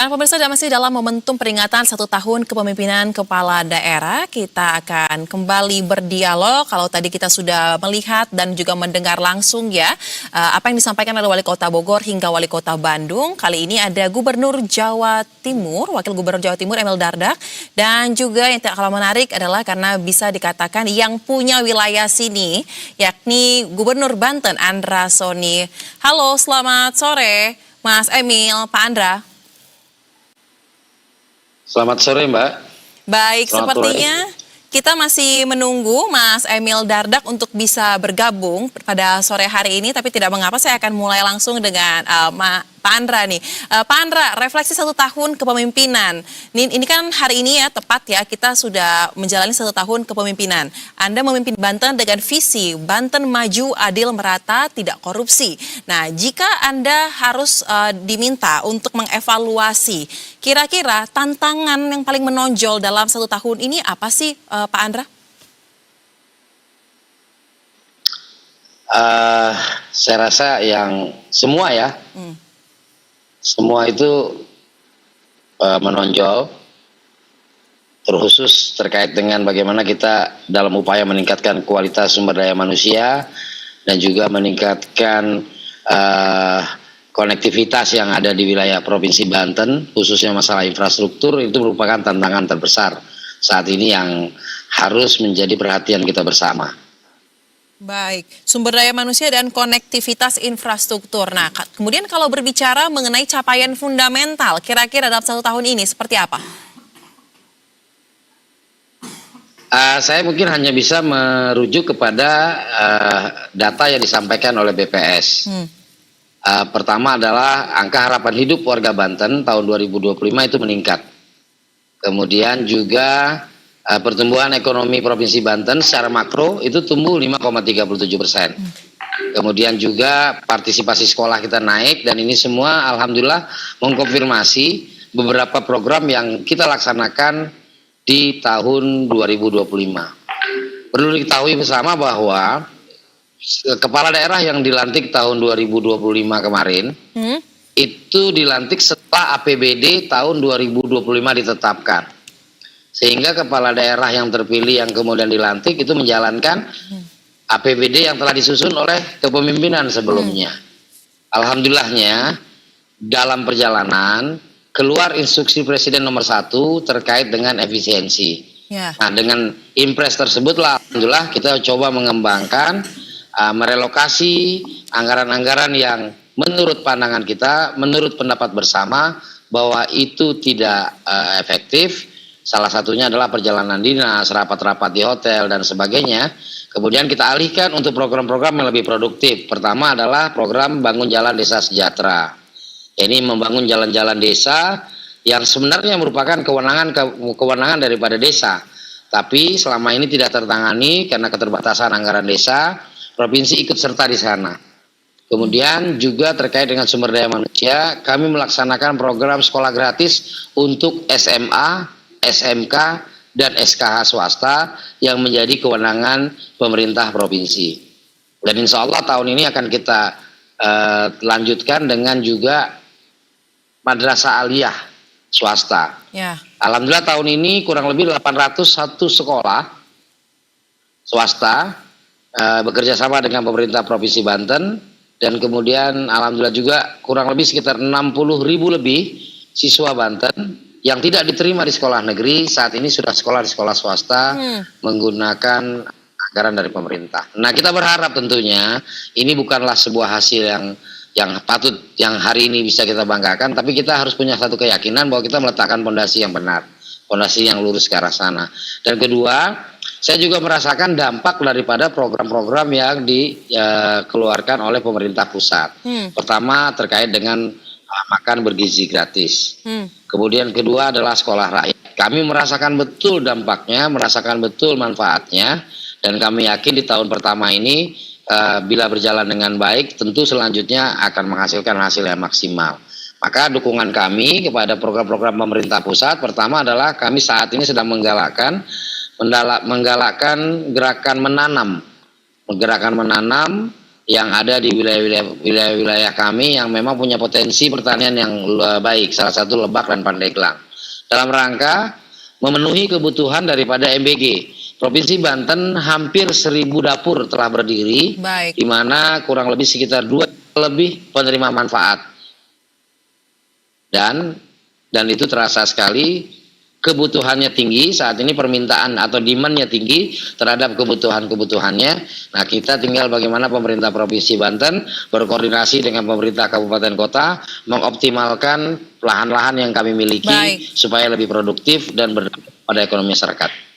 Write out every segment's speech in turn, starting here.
Nah, pemirsa, masih dalam momentum peringatan 1 tahun kepemimpinan kepala daerah, kita akan kembali berdialog. Kalau tadi kita sudah melihat dan juga mendengar langsung ya apa yang disampaikan oleh Wali Kota Bogor hingga Wali Kota Bandung. Kali ini ada Gubernur Jawa Timur, Wakil Gubernur Jawa Timur Emil Dardak, dan juga yang tidak kalah menarik adalah karena bisa dikatakan yang punya wilayah sini, yakni Gubernur Banten Andra Soni. Halo, selamat sore, Mas Emil, Pak Andra. Selamat sore, Mbak. Baik, Selamat sepertinya kita masih menunggu Mas Emil Dardak untuk bisa bergabung pada sore hari ini, tapi tidak mengapa, saya akan mulai langsung dengan Pak Andra nih. Pak Andra, refleksi 1 tahun kepemimpinan. Ini kan hari ini ya, tepat ya, kita sudah menjalani 1 tahun kepemimpinan. Anda memimpin Banten dengan visi Banten maju, adil, merata, tidak korupsi. Nah, jika Anda harus diminta untuk mengevaluasi, kira-kira tantangan yang paling menonjol dalam 1 tahun ini apa sih, Pak Andra? Saya rasa yang semua ya, semua itu menonjol, terkhusus terkait dengan bagaimana kita dalam upaya meningkatkan kualitas sumber daya manusia dan juga meningkatkan konektivitas yang ada di wilayah Provinsi Banten, khususnya masalah infrastruktur. Itu merupakan tantangan terbesar saat ini yang harus menjadi perhatian kita bersama. Baik, sumber daya manusia dan konektivitas infrastruktur. Nah, kemudian kalau berbicara mengenai capaian fundamental, kira-kira dalam 1 tahun ini seperti apa? Saya mungkin hanya bisa merujuk kepada data yang disampaikan oleh BPS. Pertama adalah angka harapan hidup warga Banten tahun 2025 itu meningkat. Kemudian juga pertumbuhan ekonomi Provinsi Banten secara makro itu tumbuh 5,37%. Kemudian juga partisipasi sekolah kita naik, dan ini semua alhamdulillah mengkonfirmasi beberapa program yang kita laksanakan di tahun 2025. Perlu diketahui bersama bahwa kepala daerah yang dilantik tahun 2025 kemarin itu dilantik setelah APBD tahun 2025 ditetapkan. Sehingga kepala daerah yang terpilih yang kemudian dilantik itu menjalankan APBD yang telah disusun oleh kepemimpinan sebelumnya. Alhamdulillahnya dalam perjalanan keluar instruksi Presiden nomor 1 terkait dengan efisiensi. Nah, dengan impres tersebutlah alhamdulillah kita coba mengembangkan merelokasi anggaran-anggaran yang menurut pandangan kita, menurut pendapat bersama bahwa itu tidak efektif. Salah satunya adalah perjalanan dinas, rapat-rapat di hotel, dan sebagainya. Kemudian kita alihkan untuk program-program yang lebih produktif. Pertama adalah program Bangun Jalan Desa Sejahtera. Ini membangun jalan-jalan desa yang sebenarnya merupakan kewenangan daripada desa. Tapi selama ini tidak tertangani karena keterbatasan anggaran desa, provinsi ikut serta di sana. Kemudian juga terkait dengan sumber daya manusia, kami melaksanakan program sekolah gratis untuk SMA, SMK, dan SKH swasta yang menjadi kewenangan pemerintah provinsi. Dan insya Allah tahun ini akan kita lanjutkan dengan juga madrasah aliyah swasta. Alhamdulillah tahun ini kurang lebih 801 sekolah swasta bekerja sama dengan pemerintah Provinsi Banten, dan kemudian alhamdulillah juga kurang lebih sekitar 60.000 lebih siswa Banten yang tidak diterima di sekolah negeri saat ini sudah sekolah di sekolah swasta menggunakan anggaran dari pemerintah. Nah, kita berharap tentunya ini bukanlah sebuah hasil yang patut yang hari ini bisa kita banggakan, tapi kita harus punya satu keyakinan bahwa kita meletakkan fondasi yang benar, fondasi yang lurus ke arah sana. Dan kedua, saya juga merasakan dampak daripada program-program yang dikeluarkan oleh pemerintah pusat. Pertama terkait dengan makan bergizi gratis. Kemudian kedua adalah sekolah rakyat. Kami merasakan betul dampaknya, merasakan betul manfaatnya, dan kami yakin di tahun pertama ini bila berjalan dengan baik, tentu selanjutnya akan menghasilkan hasil yang maksimal. Maka dukungan kami kepada program-program pemerintah pusat, pertama adalah kami saat ini sedang menggalakkan gerakan menanam yang ada di wilayah-wilayah kami yang memang punya potensi pertanian yang baik, salah satu Lebak dan Pandeglang. Dalam rangka memenuhi kebutuhan daripada MBG. Provinsi Banten hampir 1.000 dapur telah berdiri, Baik. di mana kurang lebih sekitar 2 lebih penerima manfaat. Dan itu terasa sekali. Kebutuhannya tinggi, saat ini permintaan atau demand-nya tinggi terhadap kebutuhannya. Nah, kita tinggal bagaimana pemerintah Provinsi Banten berkoordinasi dengan pemerintah kabupaten kota mengoptimalkan lahan-lahan yang kami miliki. Baik. Supaya lebih produktif dan berdampak pada ekonomi masyarakat.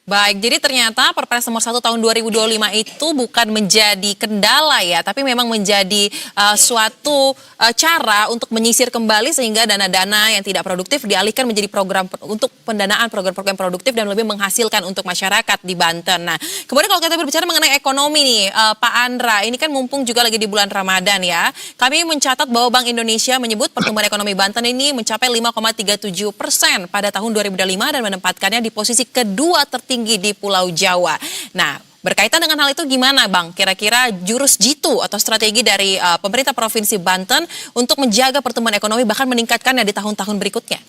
Baik, jadi ternyata Perpres nomor 1 tahun 2025 itu bukan menjadi kendala ya, tapi memang menjadi suatu cara untuk menyisir kembali sehingga dana-dana yang tidak produktif dialihkan menjadi program untuk pendanaan program-program produktif dan lebih menghasilkan untuk masyarakat di Banten. Nah, kemudian kalau kita berbicara mengenai ekonomi nih, Pak Andra, ini kan mumpung juga lagi di bulan Ramadan ya, kami mencatat bahwa Bank Indonesia menyebut pertumbuhan ekonomi Banten ini mencapai 5,37% pada tahun 2025 dan menempatkannya di posisi kedua tertinggi di Pulau Jawa. Nah, berkaitan dengan hal itu gimana Bang? Kira-kira jurus jitu atau strategi dari pemerintah Provinsi Banten untuk menjaga pertumbuhan ekonomi bahkan meningkatkannya di tahun-tahun berikutnya?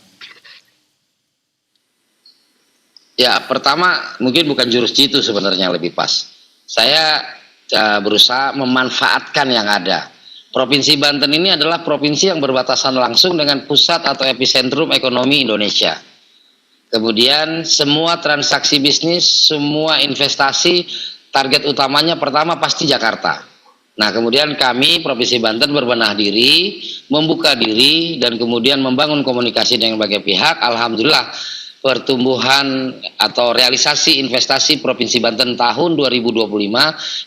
Ya, pertama mungkin bukan jurus jitu sebenarnya lebih pas. Saya berusaha memanfaatkan yang ada. Provinsi Banten ini adalah provinsi yang berbatasan langsung dengan pusat atau epicentrum ekonomi Indonesia. Kemudian semua transaksi bisnis, semua investasi, target utamanya pertama pasti Jakarta. Nah, kemudian kami Provinsi Banten berbenah diri, membuka diri, dan kemudian membangun komunikasi dengan berbagai pihak. Alhamdulillah, pertumbuhan atau realisasi investasi Provinsi Banten tahun 2025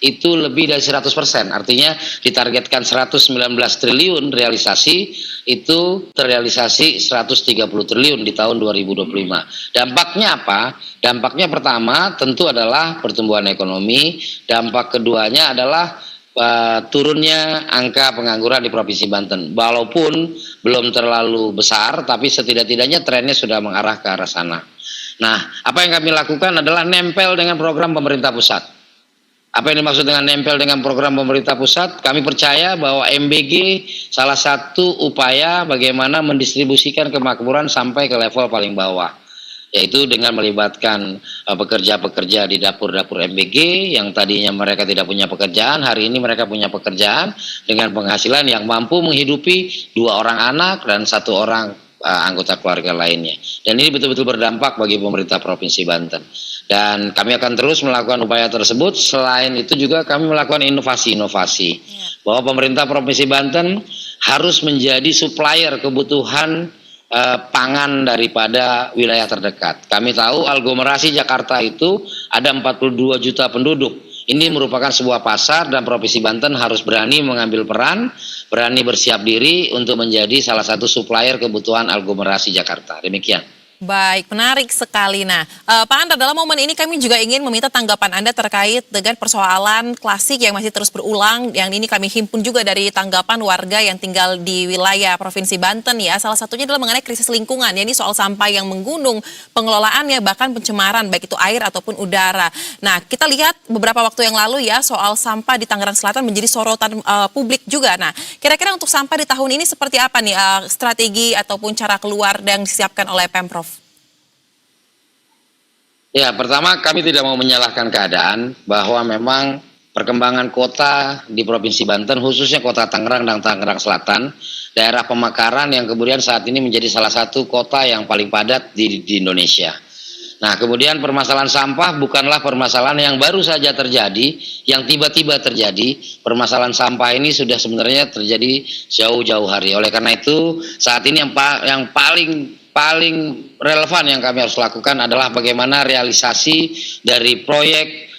itu lebih dari 100%. Artinya ditargetkan 119 triliun realisasi, itu terrealisasi 130 triliun di tahun 2025. Dampaknya apa? Dampaknya pertama tentu adalah pertumbuhan ekonomi, dampak keduanya adalah turunnya angka pengangguran di Provinsi Banten. Walaupun belum terlalu besar, tapi setidak-tidaknya trennya sudah mengarah ke arah sana. Nah, apa yang kami lakukan adalah nempel dengan program pemerintah pusat. Apa yang dimaksud dengan nempel dengan program pemerintah pusat? Kami percaya bahwa MBG salah satu upaya bagaimana mendistribusikan kemakmuran sampai ke level paling bawah, yaitu dengan melibatkan pekerja-pekerja di dapur-dapur MBG yang tadinya mereka tidak punya pekerjaan, hari ini mereka punya pekerjaan dengan penghasilan yang mampu menghidupi 2 orang anak dan 1 orang anggota keluarga lainnya. Dan ini betul-betul berdampak bagi pemerintah Provinsi Banten. Dan kami akan terus melakukan upaya tersebut. Selain itu juga kami melakukan inovasi-inovasi. Bahwa pemerintah Provinsi Banten harus menjadi supplier kebutuhan pangan daripada wilayah terdekat. Kami tahu aglomerasi Jakarta itu ada 42 juta penduduk. Ini merupakan sebuah pasar dan Provinsi Banten harus berani mengambil peran, berani bersiap diri untuk menjadi salah satu supplier kebutuhan aglomerasi Jakarta. Demikian. Baik, menarik sekali. Nah, Pak Andra, dalam momen ini kami juga ingin meminta tanggapan Anda terkait dengan persoalan klasik yang masih terus berulang, yang ini kami himpun juga dari tanggapan warga yang tinggal di wilayah Provinsi Banten ya. Salah satunya adalah mengenai krisis lingkungan, ya ini soal sampah yang menggunung, pengelolaannya, bahkan pencemaran, baik itu air ataupun udara. Nah, kita lihat beberapa waktu yang lalu ya, soal sampah di Tangerang Selatan menjadi sorotan publik juga. Nah, kira-kira untuk sampah di tahun ini seperti apa nih strategi ataupun cara keluar yang disiapkan oleh Pemprov? Ya, pertama kami tidak mau menyalahkan keadaan bahwa memang perkembangan kota di Provinsi Banten, khususnya kota Tangerang dan Tangerang Selatan, daerah pemekaran yang kemudian saat ini menjadi salah satu kota yang paling padat di Indonesia. Nah, kemudian permasalahan sampah bukanlah permasalahan yang baru saja terjadi, yang tiba-tiba terjadi. Permasalahan sampah ini sudah sebenarnya terjadi jauh-jauh hari. Oleh karena itu, saat ini yang paling relevan yang kami harus lakukan adalah bagaimana realisasi dari proyek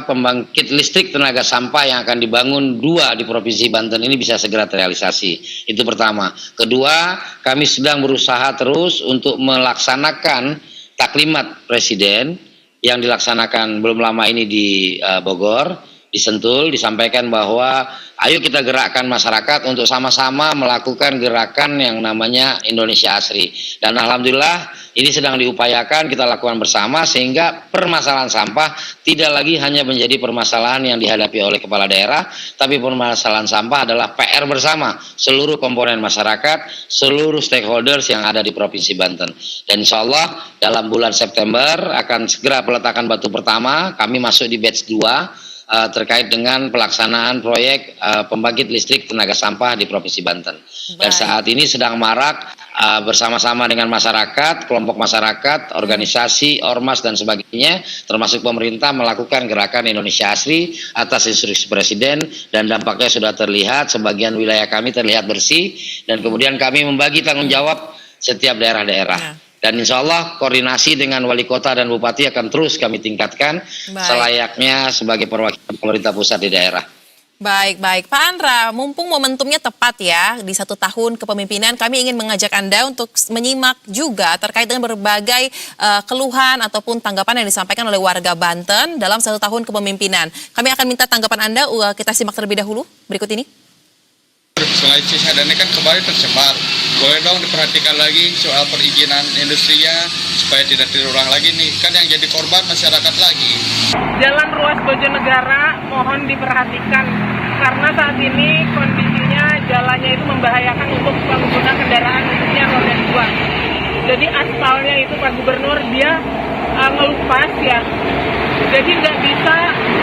pembangkit listrik tenaga sampah yang akan dibangun 2 di Provinsi Banten ini bisa segera terrealisasi. Itu pertama. Kedua, kami sedang berusaha terus untuk melaksanakan taklimat Presiden yang dilaksanakan belum lama ini di Bogor, di Sentul disampaikan bahwa ayo kita gerakkan masyarakat untuk sama-sama melakukan gerakan yang namanya Indonesia Asri. Dan alhamdulillah ini sedang diupayakan kita lakukan bersama sehingga permasalahan sampah tidak lagi hanya menjadi permasalahan yang dihadapi oleh kepala daerah, tapi permasalahan sampah adalah PR bersama seluruh komponen masyarakat, seluruh stakeholders yang ada di Provinsi Banten. Dan insya Allah dalam bulan September akan segera peletakan batu pertama, kami masuk di batch 2 terkait dengan pelaksanaan proyek pembangkit listrik tenaga sampah di Provinsi Banten. Dan saat ini sedang marak bersama-sama dengan masyarakat, kelompok masyarakat, organisasi, ormas dan sebagainya, termasuk pemerintah melakukan gerakan Indonesia Asri atas instruksi Presiden, dan dampaknya sudah terlihat. Sebagian wilayah kami terlihat bersih, dan kemudian kami membagi tanggung jawab setiap daerah-daerah. Dan insya Allah koordinasi dengan wali kota dan bupati akan terus kami tingkatkan selayaknya sebagai perwakilan pemerintah pusat di daerah. Baik. Pak Andra, mumpung momentumnya tepat ya, di 1 tahun kepemimpinan, kami ingin mengajak Anda untuk menyimak juga terkait dengan berbagai keluhan ataupun tanggapan yang disampaikan oleh warga Banten dalam 1 tahun kepemimpinan. Kami akan minta tanggapan Anda, kita simak terlebih dahulu berikut ini. Sungai Cisadane kan kembali tercemar. Boleh dong diperhatikan lagi soal perizinan industrinya supaya tidak terulang lagi nih. Kan yang jadi korban masyarakat lagi. Jalan ruas Bojonegara mohon diperhatikan karena saat ini kondisinya jalannya itu membahayakan untuk pengguna kendaraan khususnya roda 2. Jadi aspalnya itu Pak Gubernur dia ngelupas ya. Jadi nggak bisa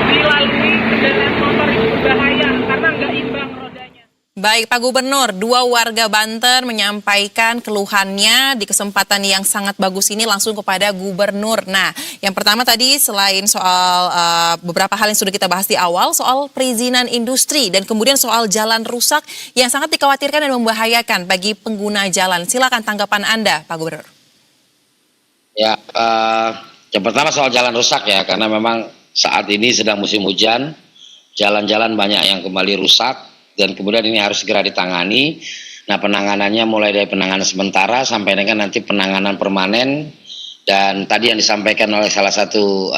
dilalui kendaraan motor, itu berbahaya karena nggak imbang rodanya. Baik Pak Gubernur, 2 warga Banten menyampaikan keluhannya di kesempatan yang sangat bagus ini langsung kepada Gubernur. Nah, yang pertama tadi selain soal beberapa hal yang sudah kita bahas di awal, soal perizinan industri dan kemudian soal jalan rusak yang sangat dikhawatirkan dan membahayakan bagi pengguna jalan. Silakan tanggapan Anda, Pak Gubernur. Ya, yang pertama soal jalan rusak ya, karena memang saat ini sedang musim hujan, jalan-jalan banyak yang kembali rusak, dan kemudian ini harus segera ditangani. Nah, penanganannya mulai dari penanganan sementara sampai dengan nanti penanganan permanen. Dan tadi yang disampaikan oleh salah satu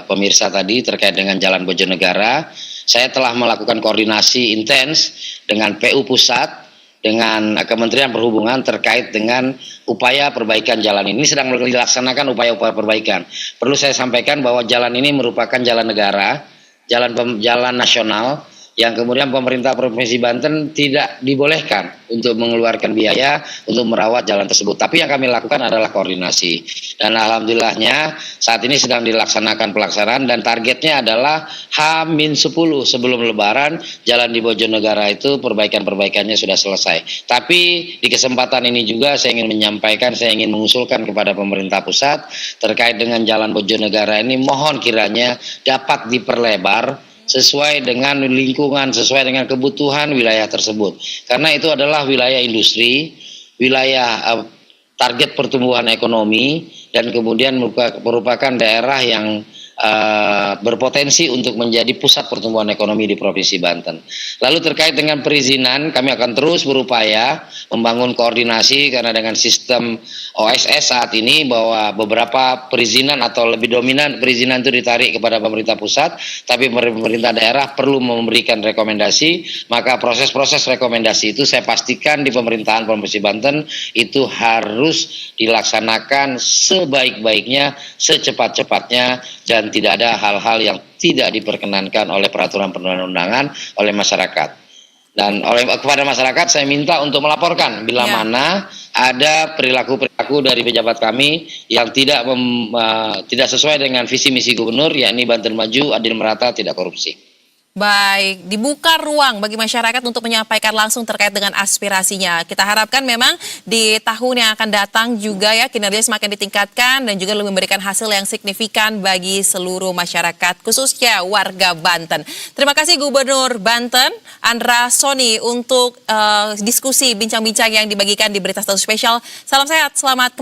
pemirsa tadi terkait dengan Jalan Bojonegara, saya telah melakukan koordinasi intens dengan PU Pusat, dengan Kementerian Perhubungan terkait dengan upaya perbaikan jalan ini. Sedang dilaksanakan upaya-upaya perbaikan. Perlu saya sampaikan bahwa jalan ini merupakan jalan negara, jalan nasional, yang kemudian pemerintah Provinsi Banten tidak dibolehkan untuk mengeluarkan biaya untuk merawat jalan tersebut. Tapi yang kami lakukan adalah koordinasi. Dan alhamdulillahnya saat ini sedang dilaksanakan pelaksanaan dan targetnya adalah H-10 sebelum Lebaran jalan di Bojonegara itu perbaikan-perbaikannya sudah selesai. Tapi di kesempatan ini juga saya ingin menyampaikan, saya ingin mengusulkan kepada pemerintah pusat terkait dengan jalan Bojonegara ini, mohon kiranya dapat diperlebar sesuai dengan lingkungan, sesuai dengan kebutuhan wilayah tersebut. Karena itu adalah wilayah industri, wilayah target pertumbuhan ekonomi, dan kemudian merupakan daerah yang berpotensi untuk menjadi pusat pertumbuhan ekonomi di Provinsi Banten. Lalu terkait dengan perizinan, kami akan terus berupaya membangun koordinasi karena dengan sistem OSS saat ini bahwa beberapa perizinan atau lebih dominan perizinan itu ditarik kepada pemerintah pusat, tapi pemerintah daerah perlu memberikan rekomendasi. Maka proses-proses rekomendasi itu saya pastikan di pemerintahan Provinsi Banten itu harus dilaksanakan sebaik-baiknya, secepat-cepatnya, dan tidak ada hal-hal yang tidak diperkenankan oleh peraturan perundang-undangan oleh masyarakat. Dan kepada masyarakat saya minta untuk melaporkan bila mana ada perilaku-perilaku dari pejabat kami yang tidak sesuai dengan visi misi gubernur, yakni Banten Maju, Adil Merata, Tidak Korupsi. Baik, dibuka ruang bagi masyarakat untuk menyampaikan langsung terkait dengan aspirasinya. Kita harapkan memang di tahun yang akan datang juga ya kinerja semakin ditingkatkan dan juga lebih memberikan hasil yang signifikan bagi seluruh masyarakat, khususnya warga Banten. Terima kasih Gubernur Banten, Andra Soni, untuk diskusi bincang-bincang yang dibagikan di Berita Status Spesial. Salam sehat, selamat